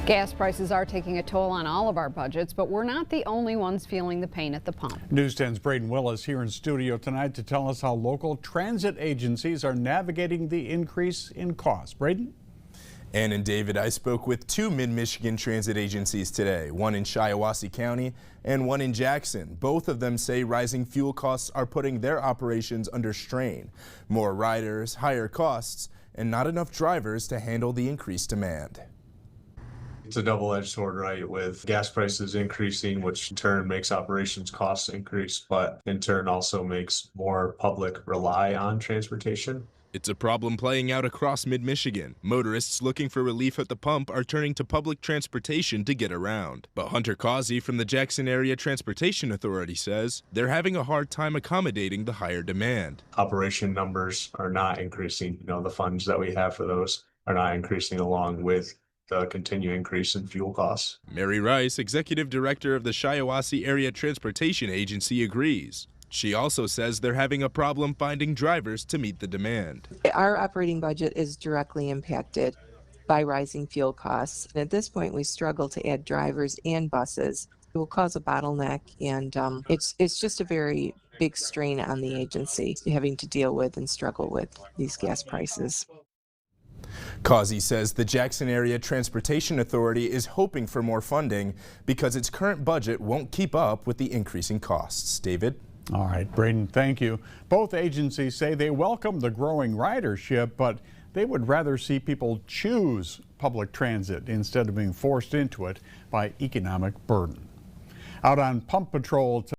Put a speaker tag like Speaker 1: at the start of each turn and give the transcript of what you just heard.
Speaker 1: Gas prices are taking a toll on all of our budgets, but we're not the only ones feeling the pain at the pump.
Speaker 2: News 10's Braden Willis here in studio tonight to tell us how local transit agencies are navigating the increase in cost. Braden?
Speaker 3: Ann and David, I spoke with two Mid-Michigan transit agencies today, one in Shiawassee County and one in Jackson. Both of them say rising fuel costs are putting their operations under strain. More riders, higher costs, and not enough drivers to handle the increased demand.
Speaker 4: It's a double-edged sword, right, with gas prices increasing, which in turn makes operations costs increase, but in turn also makes more public rely on transportation.
Speaker 3: It's a problem playing out across mid-Michigan. Motorists looking for relief at the pump are turning to public transportation to get around. But Hunter Causey from the Jackson Area Transportation Authority says they're having a hard time accommodating the higher demand.
Speaker 4: Operation numbers are not increasing. The funds that we have for those are not increasing along with the continued increase in fuel costs.
Speaker 3: Mary Rice, executive director of the Shiawassee Area Transportation Agency, agrees. She also says they're having a problem finding drivers to meet the demand.
Speaker 5: Our operating budget is directly impacted by rising fuel costs. And at this point, we struggle to add drivers and buses. It will cause a bottleneck, and it's just a very big strain on the agency having to deal with and struggle with these gas prices.
Speaker 3: Causey says the Jackson Area Transportation Authority is hoping for more funding because its current budget won't keep up with the increasing costs. David?
Speaker 2: All right, Braden, thank you. Both agencies say they welcome the growing ridership, but they would rather see people choose public transit instead of being forced into it by economic burden. Out on pump patrol